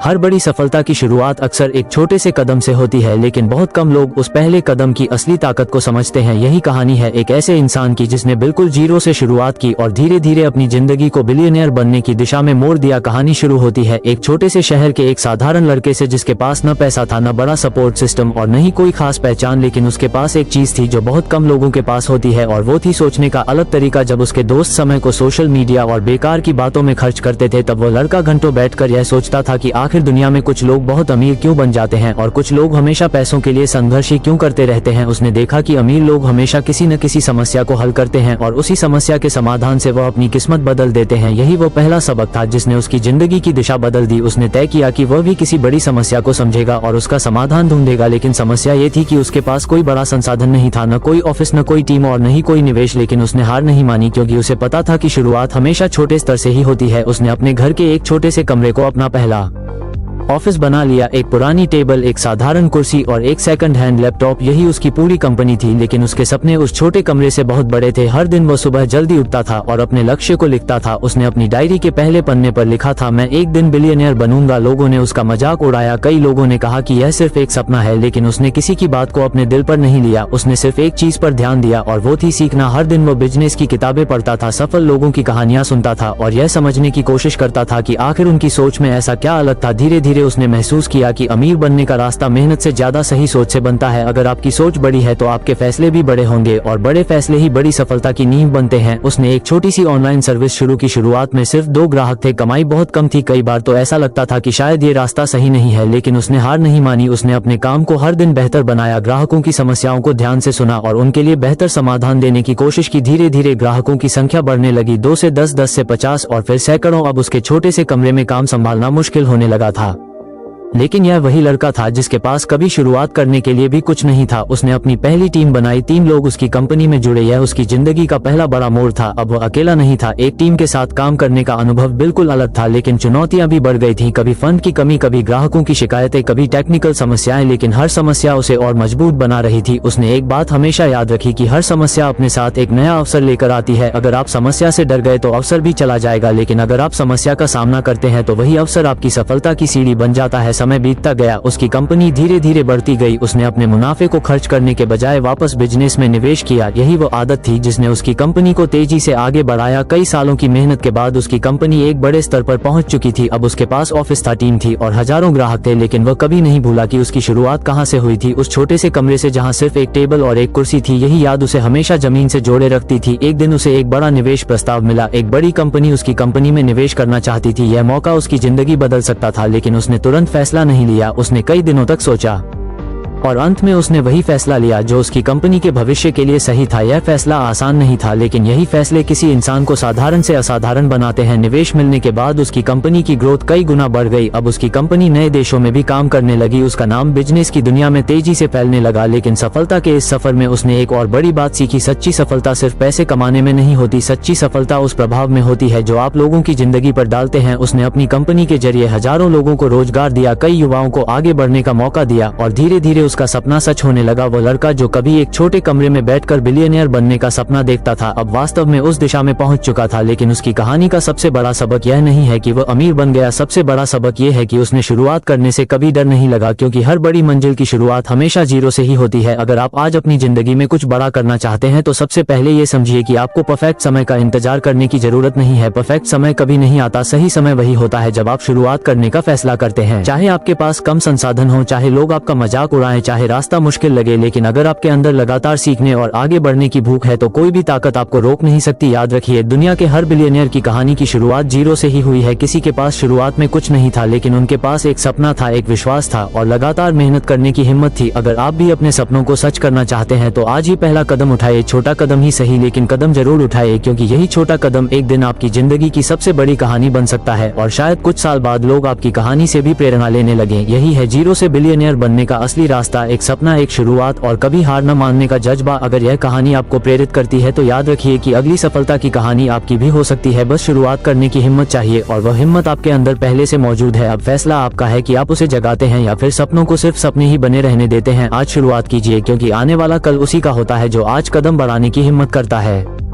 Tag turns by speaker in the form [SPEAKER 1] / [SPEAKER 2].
[SPEAKER 1] हर बड़ी सफलता की शुरुआत अक्सर एक छोटे से कदम से होती है, लेकिन बहुत कम लोग उस पहले कदम की असली ताकत को समझते हैं। यही कहानी है एक ऐसे इंसान की जिसने बिल्कुल जीरो से शुरुआत की और धीरे धीरे अपनी जिंदगी को बिलियनियर बनने की दिशा में मोड़ दिया। कहानी शुरू होती है एक छोटे से शहर के एक साधारण लड़के से, जिसके पास न पैसा था, न बड़ा सपोर्ट सिस्टम और न ही कोई खास पहचान, लेकिन उसके पास एक चीज थी जो बहुत कम लोगों के पास होती है, और वो थी सोचने का अलग तरीका। जब उसके दोस्त समय को सोशल मीडिया और बेकार की बातों में खर्च करते थे, तब वो लड़का घंटों बैठकर यह सोचता था कि आखिर दुनिया में कुछ लोग बहुत अमीर क्यों बन जाते हैं और कुछ लोग हमेशा पैसों के लिए संघर्ष ही क्यों करते रहते हैं। उसने देखा कि अमीर लोग हमेशा किसी न किसी समस्या को हल करते हैं और उसी समस्या के समाधान से वह अपनी किस्मत बदल देते हैं। यही वो पहला सबक था जिसने उसकी जिंदगी की दिशा बदल दी। उसने तय किया कि वह भी किसी बड़ी समस्या को समझेगा और उसका समाधान ढूंढेगा, लेकिन समस्या ये थी कि उसके पास कोई बड़ा संसाधन नहीं था, न कोई ऑफिस, न कोई टीम और न ही कोई निवेश। लेकिन उसने हार नहीं मानी, क्योंकि उसे पता था कि शुरुआत हमेशा छोटे स्तर से ही होती है। उसने अपने घर के एक छोटे से कमरे को अपना पहला ऑफिस बना लिया। एक पुरानी टेबल, एक साधारण कुर्सी और एक सेकंड हैंड लैपटॉप, यही उसकी पूरी कंपनी थी। लेकिन उसके सपने उस छोटे कमरे से बहुत बड़े थे। हर दिन वह सुबह जल्दी उठता था और अपने लक्ष्य को लिखता था। उसने अपनी डायरी के पहले पन्ने पर लिखा था, मैं एक दिन बिलियनियर बनूंगा। लोगों ने उसका मजाक उड़ाया, कई लोगों ने कहा कि यह सिर्फ एक सपना है, लेकिन उसने किसी की बात को अपने दिल पर नहीं लिया। उसने सिर्फ एक चीज पर ध्यान दिया और वो थी सीखना। हर दिन वो बिजनेस की किताबें पढ़ता था, सफल लोगों की कहानियां सुनता था और यह समझने की कोशिश करता था कि आखिर उनकी सोच में ऐसा क्या अलग था। धीरे धीरे उसने महसूस किया कि अमीर बनने का रास्ता मेहनत से ज्यादा सही सोच से बनता है। अगर आपकी सोच बड़ी है तो आपके फैसले भी बड़े होंगे और बड़े फैसले ही बड़ी सफलता की नींव बनते हैं। उसने एक छोटी सी ऑनलाइन सर्विस शुरू की। शुरुआत में सिर्फ 2 ग्राहक थे, कमाई बहुत कम थी। कई बार तो ऐसा लगता था कि शायद ये रास्ता सही नहीं है, लेकिन उसने हार नहीं मानी। उसने अपने काम को हर दिन बेहतर बनाया, ग्राहकों की समस्याओं को ध्यान से सुना और उनके लिए बेहतर समाधान देने की कोशिश की। धीरे धीरे ग्राहकों की संख्या बढ़ने लगी, 2 से 10, 10 से 50 और फिर सैकड़ों। अब उसके छोटे से कमरे में काम संभालना मुश्किल होने लगा था। लेकिन यह वही लड़का था जिसके पास कभी शुरुआत करने के लिए भी कुछ नहीं था। उसने अपनी पहली टीम बनाई, 3 लोग उसकी कंपनी में जुड़े। यह उसकी जिंदगी का पहला बड़ा मोड़ था। अब वह अकेला नहीं था, एक टीम के साथ काम करने का अनुभव बिल्कुल अलग था। लेकिन चुनौतियां भी बढ़ गई थीं, कभी फंड की कमी, कभी ग्राहकों की शिकायतें, कभी टेक्निकल समस्याएं, लेकिन हर समस्या उसे और मजबूत बना रही थी। उसने एक बात हमेशा याद रखी कि हर समस्या अपने साथ एक नया अवसर लेकर आती है। अगर आप समस्या से डर गए तो अवसर भी चला जाएगा, लेकिन अगर आप समस्या का सामना करते हैं तो वही अवसर आपकी सफलता की सीढ़ी बन जाता है। समय बीतता गया, उसकी कंपनी धीरे धीरे बढ़ती गई। उसने अपने मुनाफे को खर्च करने के बजाय वापस बिजनेस में निवेश किया। यही वो आदत थी जिसने उसकी कंपनी को तेजी से आगे बढ़ाया। कई सालों की मेहनत के बाद उसकी कंपनी एक बड़े स्तर पर पहुंच चुकी थी। अब उसके पास ऑफिस था, टीम थी और हजारों ग्राहक थे। लेकिन वह कभी नहीं भूला कि उसकी शुरुआत कहां से हुई थी, उस छोटे से कमरे से जहां सिर्फ एक टेबल और एक कुर्सी थी। यही याद उसे हमेशा जमीन से जोड़े रखती थी। एक दिन उसे एक बड़ा निवेश प्रस्ताव मिला। एक बड़ी कंपनी उसकी कंपनी में निवेश करना चाहती थी। यह मौका उसकी जिंदगी बदल सकता था, लेकिन उसने तुरंत फैसला नहीं लिया। उसने कई दिनों तक सोचा और अंत में उसने वही फैसला लिया जो उसकी कंपनी के भविष्य के लिए सही था। यह फैसला आसान नहीं था, लेकिन यही फैसले किसी इंसान को साधारण से असाधारण बनाते हैं। निवेश मिलने के बाद उसकी कंपनी की ग्रोथ कई गुना बढ़ गई। अब उसकी कंपनी नए देशों में भी काम करने लगी। उसका नाम बिजनेस की दुनिया में तेजी से फैलने लगा। लेकिन सफलता के इस सफर में उसने एक और बड़ी बात सीखी, सच्ची सफलता सिर्फ पैसे कमाने में नहीं होती, सच्ची सफलता उस प्रभाव में होती है जो आप लोगों की जिंदगी पर डालते हैं। उसने अपनी कंपनी के जरिए हजारों लोगों को रोजगार दिया, कई युवाओं को आगे बढ़ने का मौका दिया और धीरे धीरे उसका सपना सच होने लगा। वो लड़का जो कभी एक छोटे कमरे में बैठकर बिलियनियर बनने का सपना देखता था, अब वास्तव में उस दिशा में पहुंच चुका था। लेकिन उसकी कहानी का सबसे बड़ा सबक यह नहीं है कि वह अमीर बन गया, सबसे बड़ा सबक यह है कि उसने शुरुआत करने से कभी डर नहीं लगा, क्योंकि हर बड़ी मंजिल की शुरुआत हमेशा जीरो से ही होती है। अगर आप आज अपनी जिंदगी में कुछ बड़ा करना चाहते हैं तो सबसे पहले ये समझिए कि आपको परफेक्ट समय का इंतजार करने की जरूरत नहीं है। परफेक्ट समय कभी नहीं आता, सही समय वही होता है जब आप शुरुआत करने का फैसला करते हैं। चाहे आपके पास कम संसाधन हो, चाहे लोग आपका मजाक उड़ाएं, चाहे रास्ता मुश्किल लगे, लेकिन अगर आपके अंदर लगातार सीखने और आगे बढ़ने की भूख है तो कोई भी ताकत आपको रोक नहीं सकती। याद रखिए, दुनिया के हर बिलियनियर की कहानी की शुरुआत जीरो से ही हुई है। किसी के पास शुरुआत में कुछ नहीं था, लेकिन उनके पास एक सपना था, एक विश्वास था और लगातार मेहनत करने की हिम्मत थी। अगर आप भी अपने सपनों को सच करना चाहते हैं तो आज ही पहला कदम उठाइए। छोटा कदम ही सही, लेकिन कदम जरूर उठाइए, क्योंकि यही छोटा कदम एक दिन आपकी जिंदगी की सबसे बड़ी कहानी बन सकता है और शायद कुछ साल बाद लोग आपकी कहानी से भी प्रेरणा लेने लगे। यही है जीरो से बिलियनियर बनने का असली रास्ता, एक सपना, एक शुरुआत और कभी हार न मानने का जज्बा। अगर यह कहानी आपको प्रेरित करती है तो याद रखिए कि अगली सफलता की कहानी आपकी भी हो सकती है। बस शुरुआत करने की हिम्मत चाहिए और वह हिम्मत आपके अंदर पहले से मौजूद है। अब फैसला आपका है कि आप उसे जगाते हैं या फिर सपनों को सिर्फ सपने ही बने रहने देते हैं। आज शुरुआत कीजिए, क्योंकि आने वाला कल उसी का होता है जो आज कदम बढ़ाने की हिम्मत करता है।